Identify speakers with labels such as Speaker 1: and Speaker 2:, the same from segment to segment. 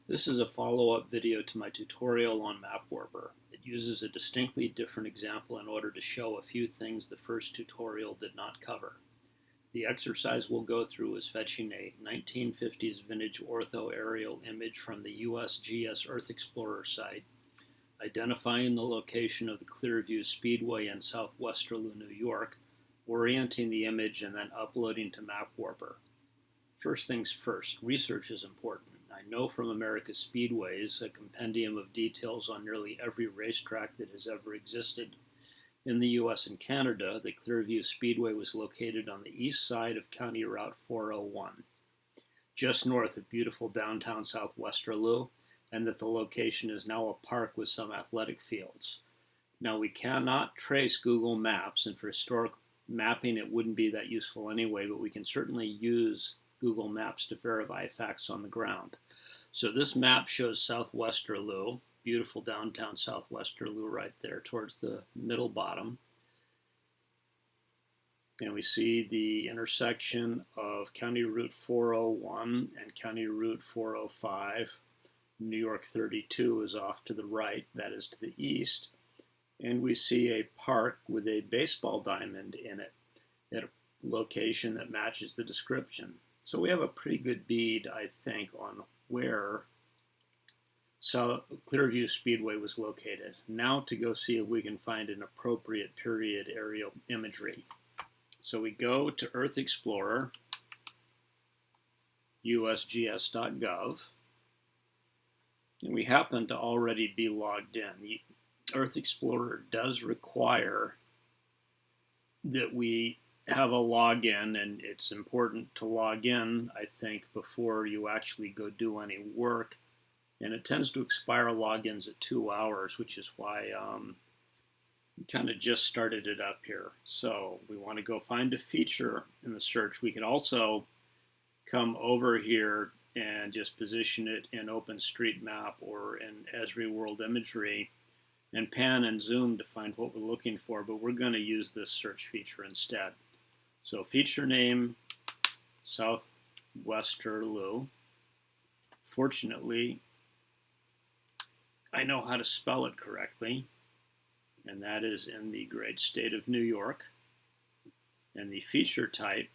Speaker 1: This is a follow-up video to my tutorial on Mapwarper. It uses a distinctly different example in order to show a few things the first tutorial did not cover. The exercise we'll go through is fetching a 1950s vintage ortho aerial image from the USGS Earth Explorer site, identifying the location of the Clearview Speedway in South Westerlo, New York, orienting the image, and then uploading to Mapwarper. First things first, research is important. I know from America's Speedways, a compendium of details on nearly every racetrack that has ever existed. In the US and Canada, the Clearview Speedway was located on the east side of County Route 401, just north of beautiful downtown South Westerlo, and that the location is now a park with some athletic fields. Now, we cannot trace Google Maps, and for historic mapping it wouldn't be that useful anyway, but we can certainly use Google Maps to verify facts on the ground. So this map shows South Westerlo, beautiful downtown South Westerlo right there towards the middle bottom. And we see the intersection of County Route 401 and County Route 405. New York 32 is off to the right, that is to the east. And we see a park with a baseball diamond in it at a location that matches the description. So we have a pretty good bead, I think, on where Clearview Speedway was located. Now to go see if we can find an appropriate period aerial imagery. So we go to Earth Explorer, USGS.gov, and we happen to already be logged in. The Earth Explorer does require that we have a login, and it's important to log in, I think, before you actually go do any work. And it tends to expire logins at 2 hours, which is why we kind of just started it up here. So we want to go find a feature in the search. We can also come over here and just position it in OpenStreetMap or in Esri World Imagery and pan and zoom to find what we're looking for, but we're going to use this search feature instead. So feature name, South Westerlo. Fortunately, I know how to spell it correctly, and that is in the great state of New York. And the feature type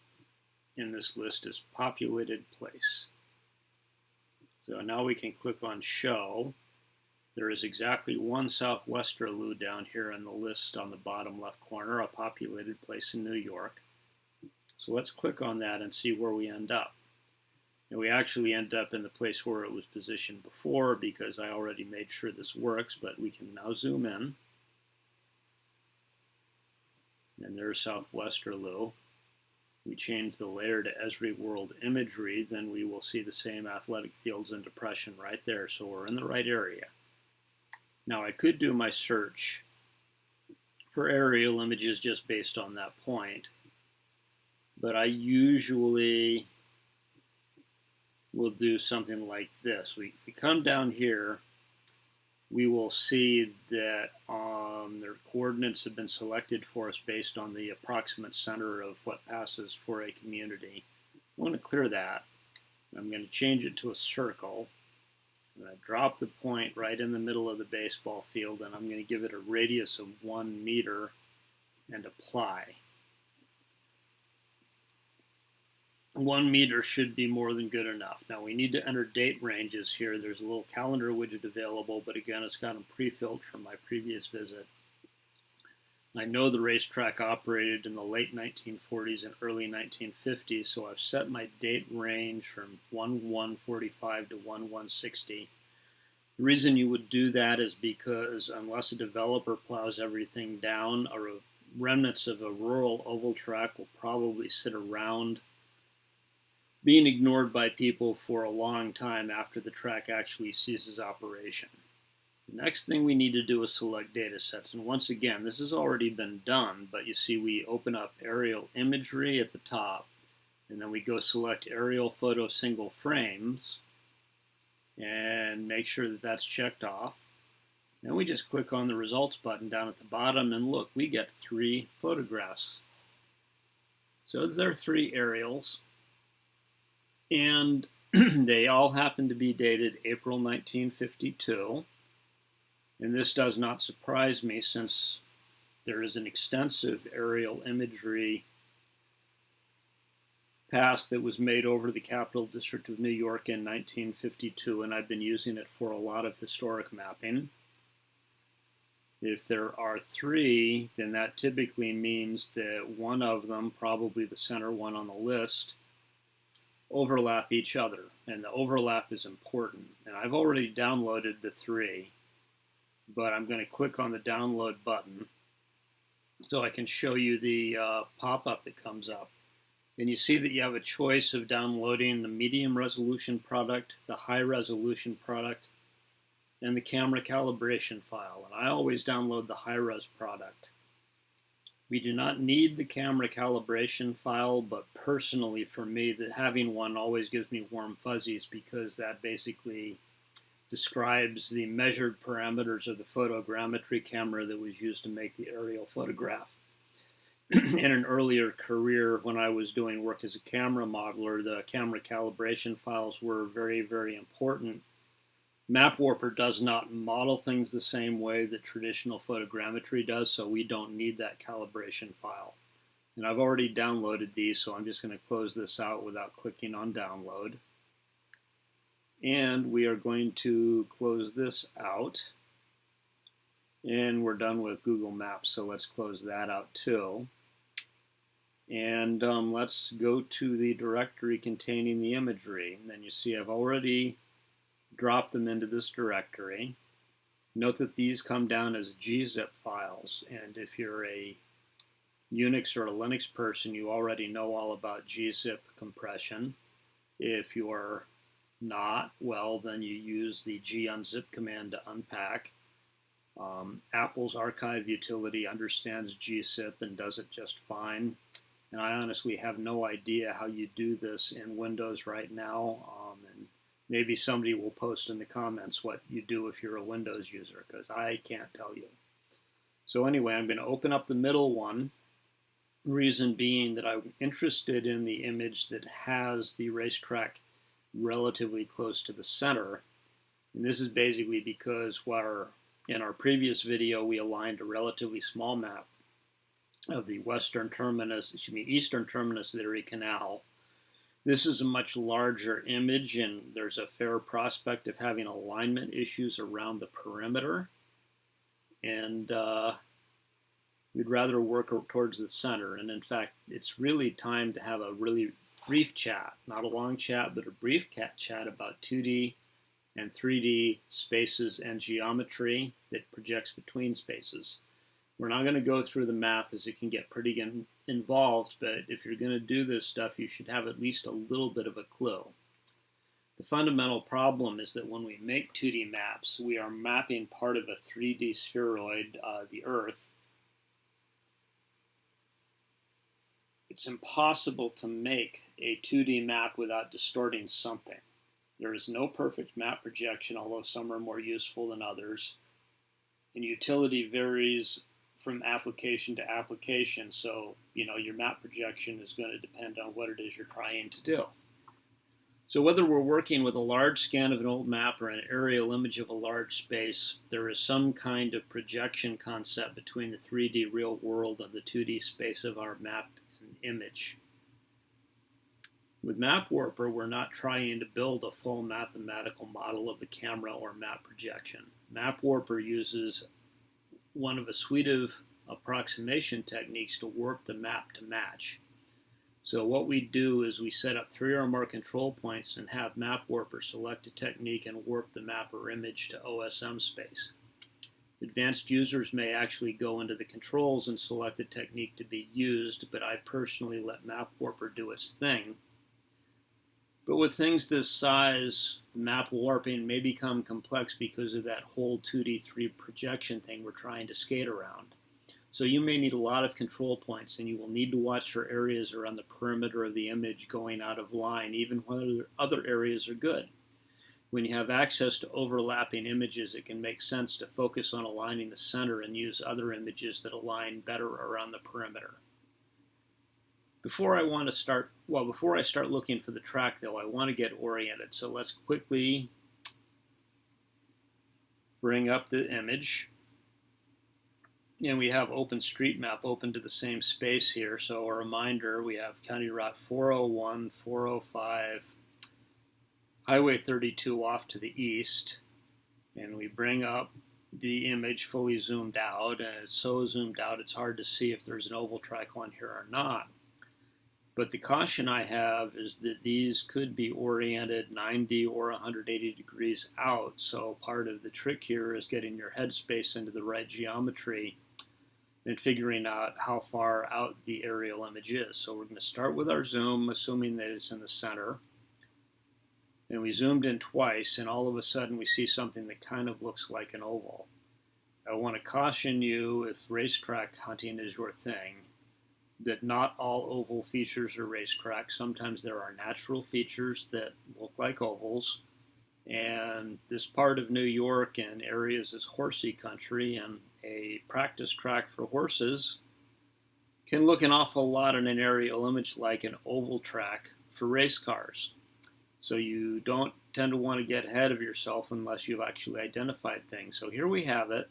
Speaker 1: in this list is populated place. So now we can click on show. There is exactly one South Westerlo down here in the list on the bottom left corner, a populated place in New York. So let's click on that and see where we end up. And we actually end up in the place where it was positioned before because I already made sure this works, but we can now zoom in. And there's South Westerlo. We change the layer to Esri World Imagery, then we will see the same athletic fields and depression right there, so we're in the right area. Now I could do my search for aerial images just based on that point, but I usually will do something like this. If we come down here, we will see that their coordinates have been selected for us based on the approximate center of what passes for a community. I want to clear that. I'm going to change it to a circle. I'm going to drop the point right in the middle of the baseball field, and I'm going to give it a radius of 1 meter and apply. 1 meter should be more than good enough. Now we need to enter date ranges here. There's a little calendar widget available, but again, it's got them pre-filled from my previous visit. I know the racetrack operated in the late 1940s and early 1950s, so I've set my date range from 1/1/45 to 1/1/60. The reason you would do that is because unless a developer plows everything down, remnants of a rural oval track will probably sit around being ignored by people for a long time after the track actually ceases operation. The next thing we need to do is select data sets, and once again, this has already been done, but you see we open up aerial imagery at the top, and then we go select aerial photo single frames, and make sure that that's checked off. Then we just click on the results button down at the bottom, and look, we get 3 photographs. So there are 3 aerials. And They all happen to be dated April 1952, and this does not surprise me since there is an extensive aerial imagery pass that was made over the Capital District of New York in 1952, and I've been using it for a lot of historic mapping. If there are three, then that typically means that one of them, probably the center one on the list, overlap each other, and the overlap is important. And I've already downloaded the three, but I'm going to click on the download button so I can show you the pop-up that comes up. And you see that you have a choice of downloading the medium resolution product, the high resolution product, and the camera calibration file. And I always download the high res product. We do not need the camera calibration file, but personally for me, that having one always gives me warm fuzzies because that basically describes the measured parameters of the photogrammetry camera that was used to make the aerial photograph. In an earlier career, when I was doing work as a camera modeler, the camera calibration files were very, very important. Mapwarper does not model things the same way that traditional photogrammetry does, so we don't need that calibration file. And I've already downloaded these, so I'm just going to close this out without clicking on download. And we are going to close this out. And we're done with Google Maps, so let's close that out too. And let's go to the directory containing the imagery. And then you see I've already dropped them into this directory. Note that these come down as gzip files, and if you're a Unix or a Linux person, you already know all about gzip compression. If you're not, well, then you use the gunzip command to unpack. Apple's archive utility understands gzip and does it just fine. And I honestly have no idea how you do this in Windows right now. And maybe somebody will post in the comments what you do if you're a Windows user, because I can't tell you. So anyway, I'm going to open up the middle one. Reason being that I'm interested in the image that has the racetrack relatively close to the center. And this is basically because in our previous video we aligned a relatively small map of the eastern terminus of the Erie Canal. This is a much larger image, and there's a fair prospect of having alignment issues around the perimeter. And we'd rather work towards the center. And in fact, it's really time to have a really brief chat, not a long chat, but a brief chat about 2D and 3D spaces and geometry that projects between spaces. We're not going to go through the math as it can get pretty involved, but if you're going to do this stuff, you should have at least a little bit of a clue. The fundamental problem is that when we make 2D maps, we are mapping part of a 3D spheroid, the Earth. It's impossible to make a 2D map without distorting something. There is no perfect map projection, although some are more useful than others. And utility varies from application to application, so your map projection is going to depend on what it is you're trying to do. So whether we're working with a large scan of an old map or an aerial image of a large space, there is some kind of projection concept between the 3D real world and the 2D space of our map and image. With Mapwarper, we're not trying to build a full mathematical model of the camera or map projection. Mapwarper uses one of a suite of approximation techniques to warp the map to match. So what we do is we set up 3 or more control points and have Mapwarper select a technique and warp the map or image to OSM space. Advanced users may actually go into the controls and select the technique to be used, but I personally let Mapwarper do its thing. But with things this size, the map warping may become complex because of that whole 2D 3 projection thing we're trying to skate around. So you may need a lot of control points, and you will need to watch for areas around the perimeter of the image going out of line, even when other areas are good. When you have access to overlapping images, it can make sense to focus on aligning the center and use other images that align better around the perimeter. Before I start looking for the track though, I want to get oriented. So let's quickly bring up the image. And we have OpenStreetMap open to the same space here. So a reminder, we have County Route 401, 405, Highway 32 off to the east. And we bring up the image fully zoomed out. And it's so zoomed out, it's hard to see if there's an oval track on here or not. But the caution I have is that these could be oriented 90 or 180 degrees out. So part of the trick here is getting your headspace into the right geometry and figuring out how far out the aerial image is. So we're going to start with our zoom, assuming that it's in the center. And we zoomed in twice, and all of a sudden we see something that kind of looks like an oval. I want to caution you, if racetrack hunting is your thing, that not all oval features are racetrack. Sometimes there are natural features that look like ovals. And this part of New York and areas is horsey country, and a practice track for horses can look an awful lot in an aerial image like an oval track for race cars. So you don't tend to want to get ahead of yourself unless you've actually identified things. So here we have it.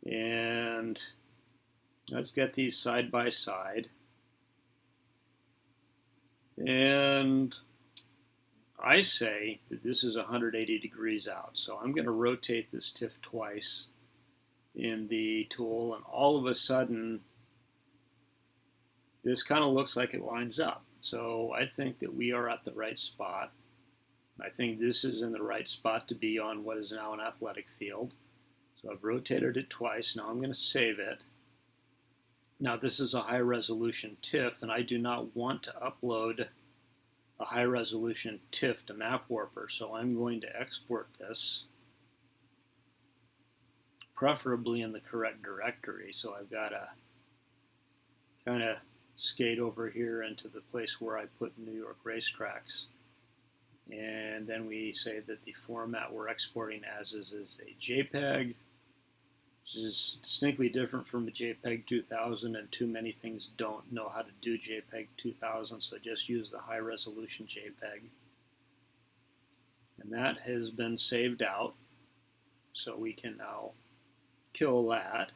Speaker 1: And let's get these side by side. And I say that this is 180 degrees out. So I'm going to rotate this TIFF twice in the tool, and all of a sudden this kind of looks like it lines up. So I think that we are at the right spot. I think this is in the right spot to be on what is now an athletic field. So I've rotated it twice. Now I'm going to save it. Now this is a high resolution TIFF, and I do not want to upload a high resolution TIFF to Mapwarper, so I'm going to export this, preferably in the correct directory. So I've got to kind of skate over here into the place where I put New York racetracks. And then we say that the format we're exporting as is a JPEG, which is distinctly different from a JPEG 2000, and too many things don't know how to do JPEG 2000, so just use the high resolution JPEG. And that has been saved out, so we can now kill that.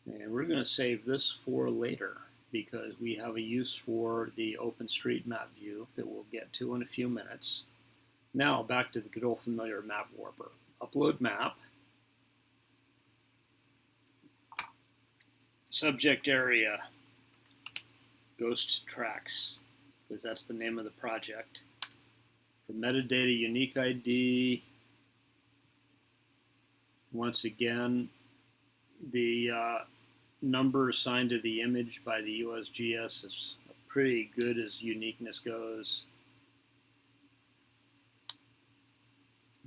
Speaker 1: And we're going to save this for later, because we have a use for the OpenStreetMap view that we'll get to in a few minutes. Now back to the good old familiar Mapwarper. Upload map. Subject area, ghost tracks, because that's the name of the project. For metadata, unique ID. Once again, the number assigned to the image by the USGS is pretty good as uniqueness goes.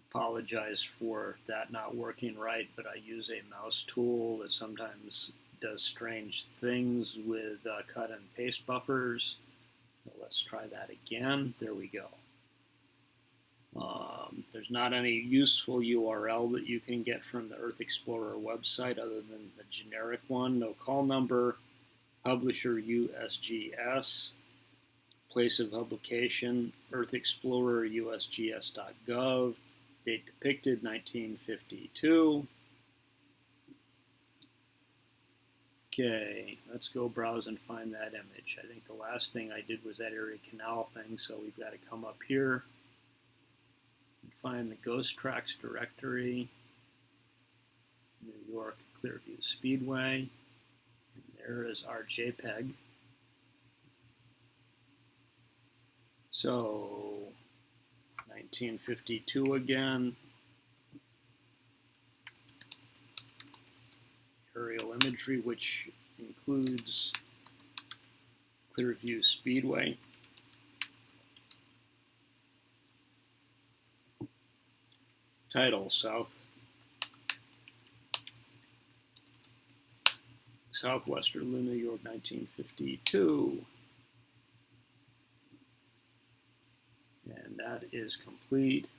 Speaker 1: Apologize for that not working right, but I use a mouse tool that sometimes does strange things with cut and paste buffers. So let's try that again. There we go. There's not any useful URL that you can get from the Earth Explorer website other than the generic one. No call number, publisher USGS, place of publication Earth Explorer USGS.gov, date depicted 1952. Okay, let's go browse and find that image. I think the last thing I did was that Erie Canal thing, so we've got to come up here and find the Ghost Tracks directory, New York Clearview Speedway, and there is our JPEG. So, 1952 again. Aerial imagery, which includes Clearview Speedway. Title, Southwestern New York, 1952. And that is complete.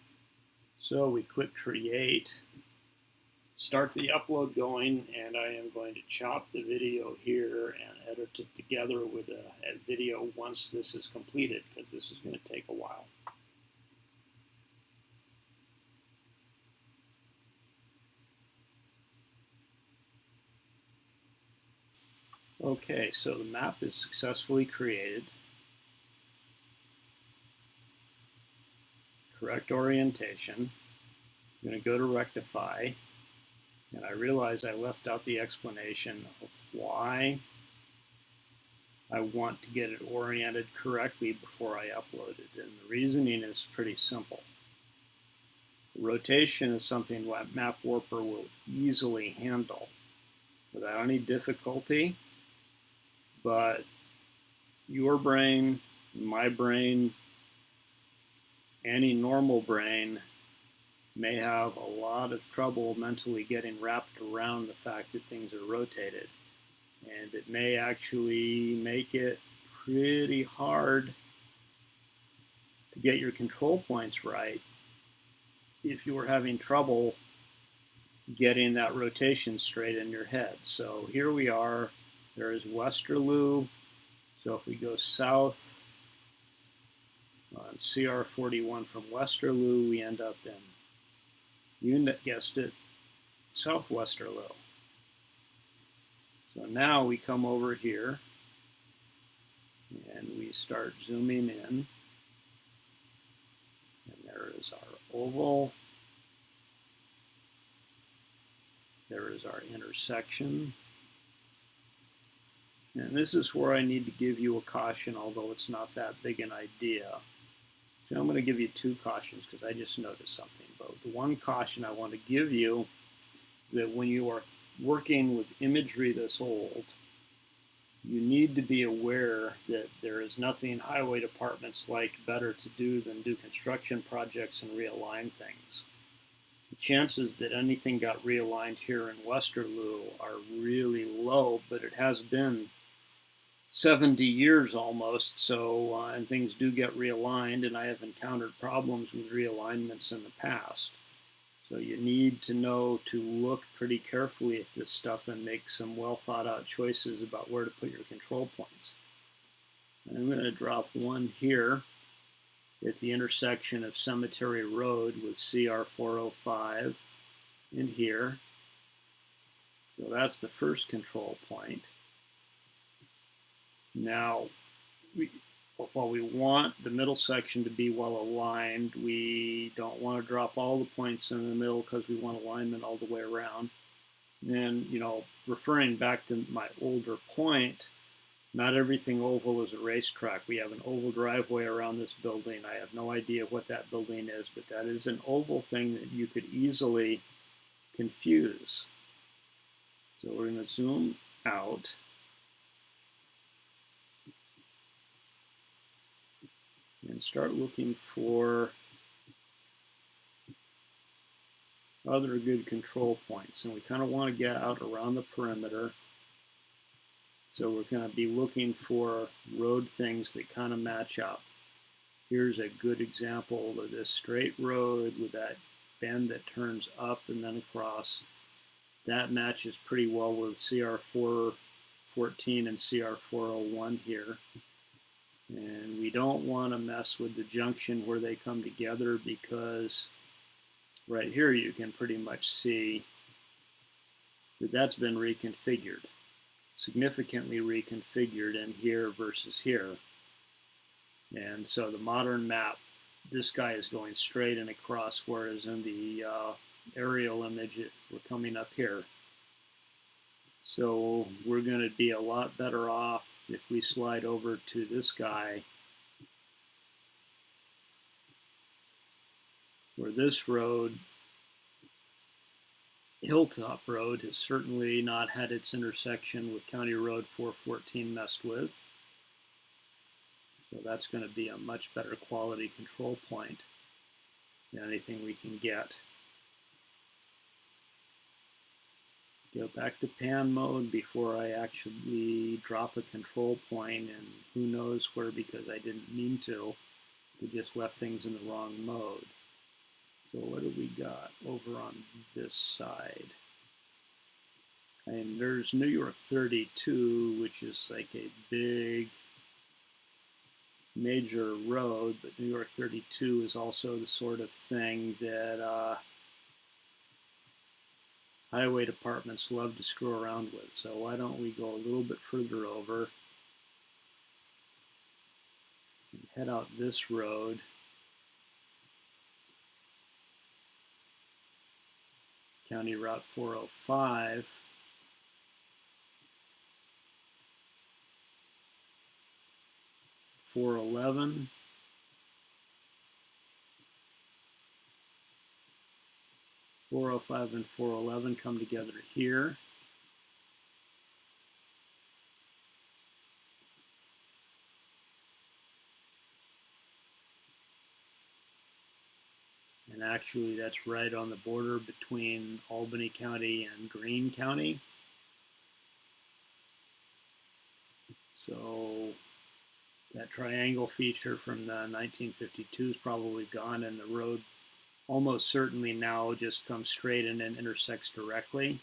Speaker 1: So we click Create. start the upload going, and I am going to chop the video here and edit it together with a video once this is completed, because this is going to take a while. Okay, so the map is successfully created. Correct orientation. I'm going to go to rectify, and I realize I left out the explanation of why I want to get it oriented correctly before I upload it. And the reasoning is pretty simple. Rotation is something that Mapwarper will easily handle without any difficulty, but your brain, my brain, any normal brain may have a lot of trouble mentally getting wrapped around the fact that things are rotated. And it may actually make it pretty hard to get your control points right if you were having trouble getting that rotation straight in your head. So here we are. There is Westerlo. So if we go south on CR41 from Westerlo, we end up in, you guessed it, South Westerlo. So now we come over here and we start zooming in. And there is our oval. There is our intersection. And this is where I need to give you a caution, although it's not that big an idea. So I'm going to give you two cautions because I just noticed something. But the one caution I want to give you is that when you are working with imagery this old, you need to be aware that there is nothing highway departments like better to do than do construction projects and realign things. The chances that anything got realigned here in Westerlo are really low, but it has been 70 years almost, so and things do get realigned, and I have encountered problems with realignments in the past. So you need to know to look pretty carefully at this stuff and make some well thought out choices about where to put your control points. And I'm going to drop one here at the intersection of Cemetery Road with CR405 in here. So that's the first control point. Now, while we want the middle section to be well aligned, we don't want to drop all the points in the middle because we want alignment all the way around. And, referring back to my older point, not everything oval is a racetrack. We have an oval driveway around this building. I have no idea what that building is, but that is an oval thing that you could easily confuse. So we're going to zoom out. And start looking for other good control points. And we kind of want to get out around the perimeter. So we're going to be looking for road things that kind of match up. Here's a good example of this straight road with that bend that turns up and then across. That matches pretty well with CR414 and CR401 here. And we don't want to mess with the junction where they come together because right here you can pretty much see that that's been reconfigured, significantly reconfigured in here versus here. And so the modern map, this guy is going straight and across, whereas in the aerial image we're coming up here. So we're going to be a lot better off if we slide over to this guy, where this road, Hilltop Road, has certainly not had its intersection with County Road 414 messed with. So that's going to be a much better quality control point than anything we can get. Go back to pan mode before I actually drop a control point, and who knows where, because I didn't mean to. We just left things in the wrong mode. So what do we got over on this side? And there's New York 32, which is like a big major road, but New York 32 is also the sort of thing that highway departments love to screw around with. So why don't we go a little bit further over and head out this road. County Route 405. .411. .405 and 411 come together here. And actually that's right on the border between Albany County and Greene County. So that triangle feature from the 1952 is probably gone, and the road almost certainly now just comes straight in and intersects directly.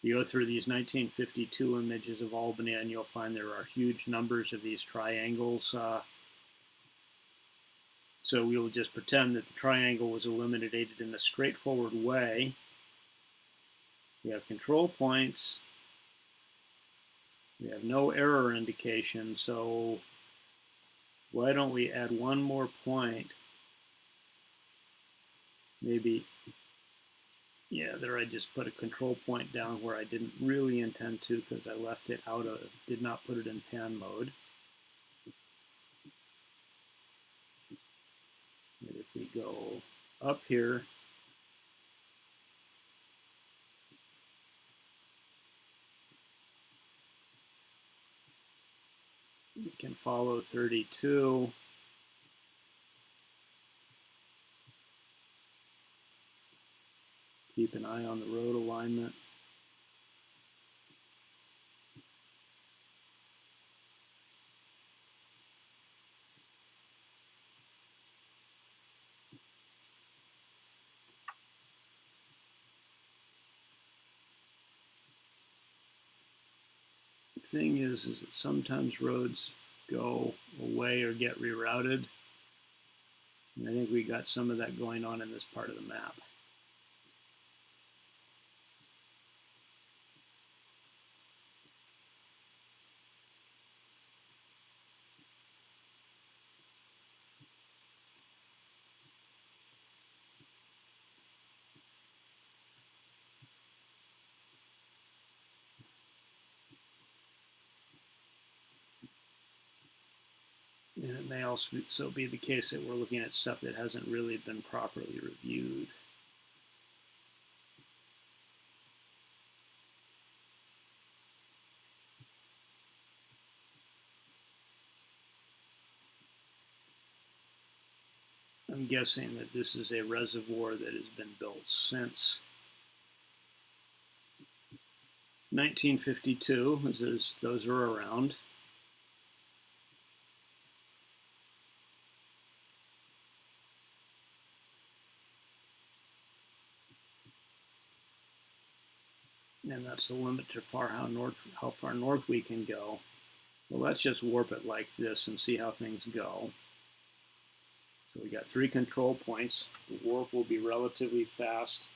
Speaker 1: You go through these 1952 images of Albany and you'll find there are huge numbers of these triangles. So we will just pretend that the triangle was eliminated in a straightforward way. We have control points. We have no error indication, so why don't we add one more point? Maybe, yeah, there I just put a control point down where I didn't really intend to because I left it out of, did not put it in pan mode. And if we go up here, we can follow 32. Keep an eye on the road alignment. The thing is that sometimes roads go away or get rerouted. And I think we got some of that going on in this part of the map. And it may also be the case that we're looking at stuff that hasn't really been properly reviewed. I'm guessing that this is a reservoir that has been built since 1952, as those are around. And that's the limit to how far north we can go. Well, let's just warp it like this and see how things go. So we got 3 control points. The warp will be relatively fast.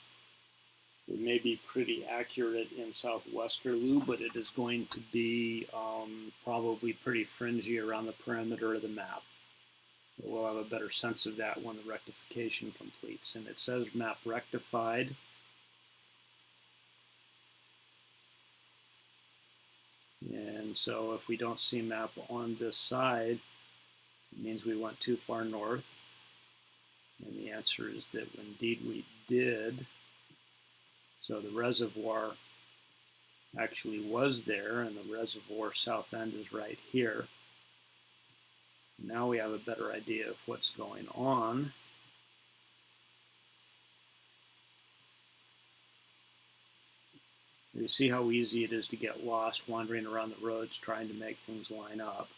Speaker 1: It may be pretty accurate in southwesterly, but it is going to be probably pretty fringy around the perimeter of the map. So we'll have a better sense of that when the rectification completes. And it says map rectified. And so if we don't see map on this side, it means we went too far north. And the answer is that indeed we did. So the reservoir actually was there, and the reservoir south end is right here. Now we have a better idea of what's going on. You see how easy it is to get lost wandering around the roads trying to make things line up.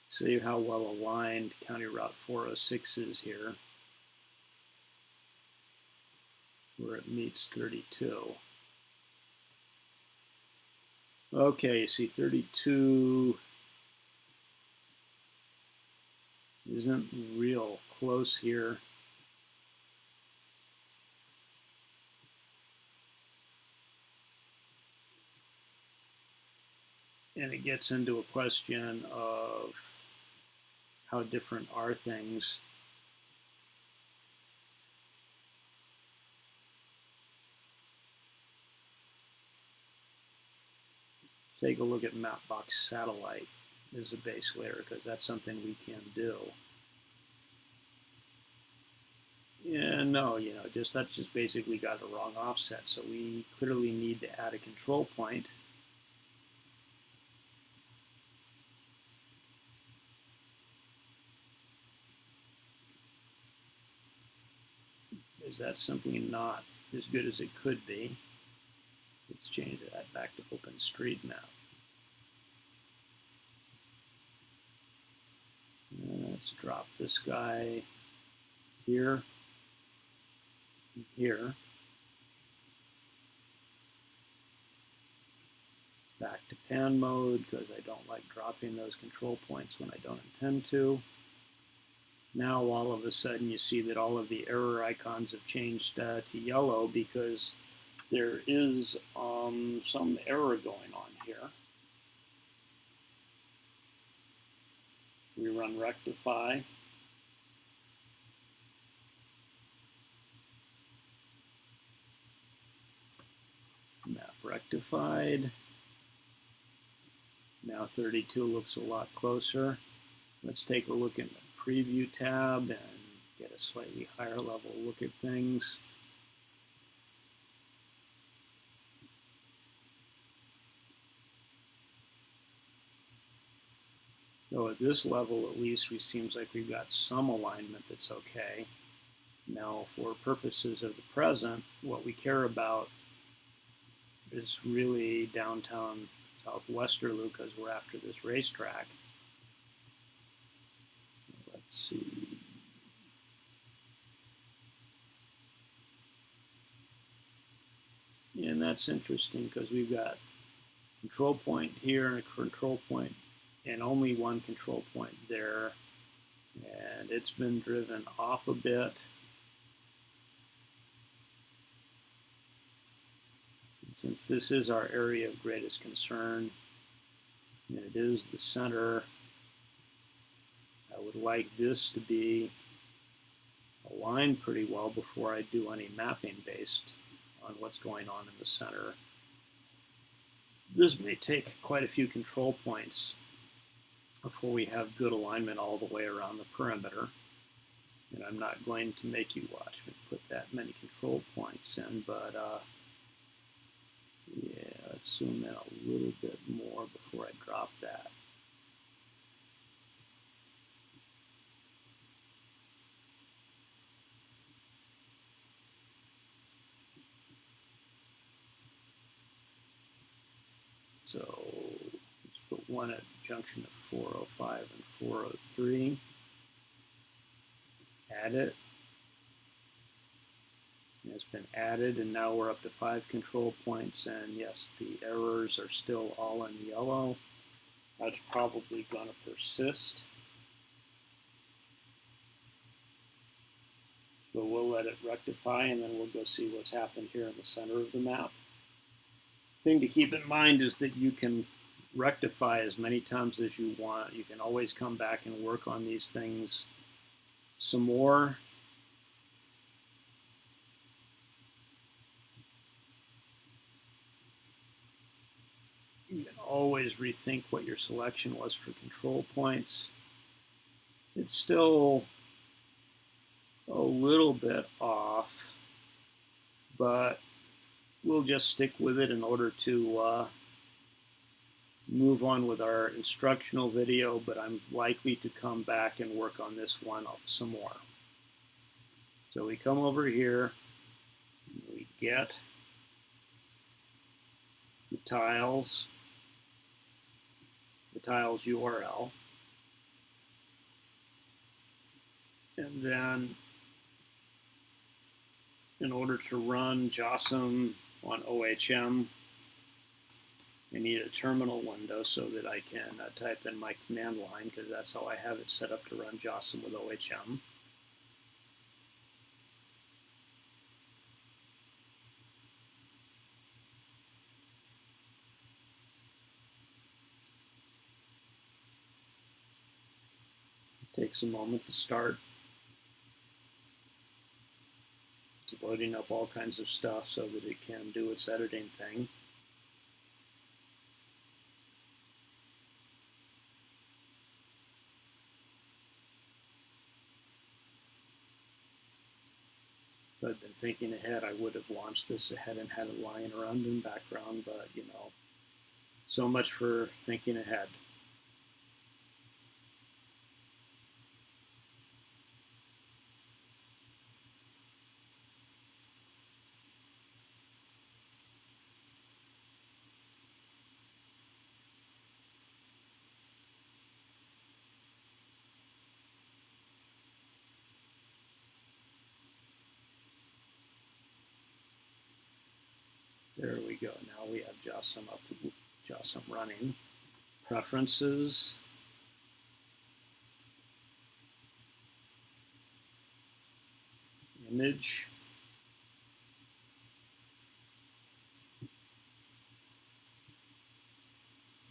Speaker 1: See how well aligned County Route 406 is here. where it meets 32. Okay, you see 32 isn't real close here. And it gets into a question of how different are things. Take a look at Mapbox Satellite as a base layer, because that's something we can do. Yeah, no, that's just basically got a wrong offset. So we clearly need to add a control point. Is that simply not as good as it could be? Let's change that back to OpenStreetMap. Let's drop this guy here, here. Back to pan mode, because I don't like dropping those control points when I don't intend to. Now all of a sudden you see that all of the error icons have changed to yellow, because there is some error going on here. We run rectify. Map rectified. Now 32 looks a lot closer. Let's take a look in the preview tab and get a slightly higher level look at things. So at this level, at least, it seems like we've got some alignment that's okay. Now, for purposes of the present, what we care about is really downtown South Westerlo, because we're after this racetrack. Let's see. And that's interesting, because we've got control point here and a control point, and only one control point there. And it's been driven off a bit. Since this is our area of greatest concern, and it is the center, I would like this to be aligned pretty well before I do any mapping based on what's going on in the center. This may take quite a few control points before we have good alignment all the way around the perimeter. And I'm not going to make you watch me put that many control points in, but yeah, let's zoom in a little bit more before I drop that. So let's put one at the junction of 405 and 403. Add it. It's been added, and now we're up to 5 control points, and yes, the errors are still all in yellow. That's probably going to persist. But we'll let it rectify, and then we'll go see what's happened here in the center of the map. Thing to keep in mind is that you can rectify as many times as you want. You can always come back and work on these things some more. You can always rethink what your selection was for control points. It's still a little bit off, but we'll just stick with it in order to move on with our instructional video, but I'm likely to come back and work on this one some more. So we come over here, we get the tiles URL, and then in order to run JOSM on OHM, I need a terminal window so that I can type in my command line, because that's how I have it set up to run JOSM with OHM. It takes a moment to start. Loading up all kinds of stuff so that it can do its editing thing. If I'd been thinking ahead, I would have launched this ahead and had it lying around in the background, but you know, so much for thinking ahead. There we go. Now we have JOSM up, JOSM running. Preferences. Image.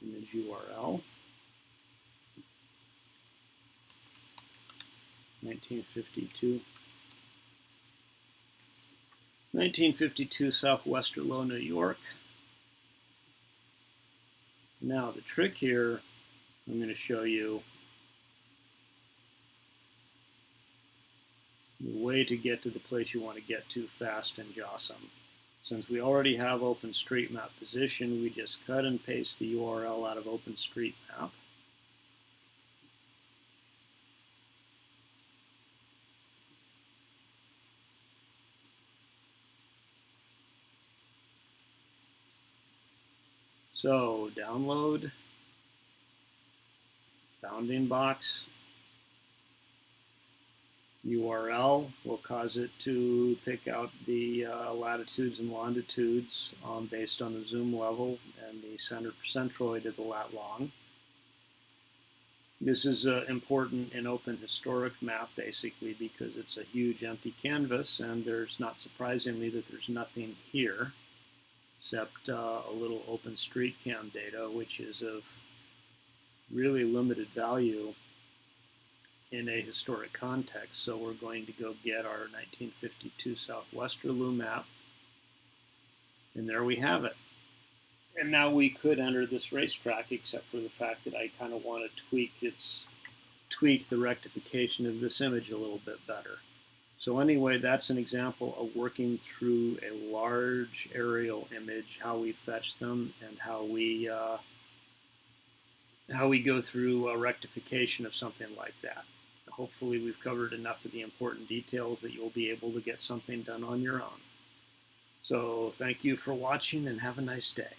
Speaker 1: Image URL. 1952 South Westerlo, New York. Now the trick here, I'm going to show you the way to get to the place you want to get to fast in JOSM. Since we already have OpenStreetMap position, we just cut and paste the URL out of OpenStreetMap. So download, bounding box, URL will cause it to pick out the latitudes and longitudes based on the zoom level and the centroid of the lat long. This is important in OpenHistoricMap basically because it's a huge empty canvas, and there's, not surprisingly, that there's nothing here except a little OpenStreetCam data, which is of really limited value in a historic context. So we're going to go get our 1952 South Westerlo map, and there we have it. And now we could enter this racetrack, except for the fact that I kind of want to tweak the rectification of this image a little bit better. So anyway, that's an example of working through a large aerial image, how we fetch them, and how we go through a rectification of something like that. Hopefully we've covered enough of the important details that you'll be able to get something done on your own. So thank you for watching, and have a nice day.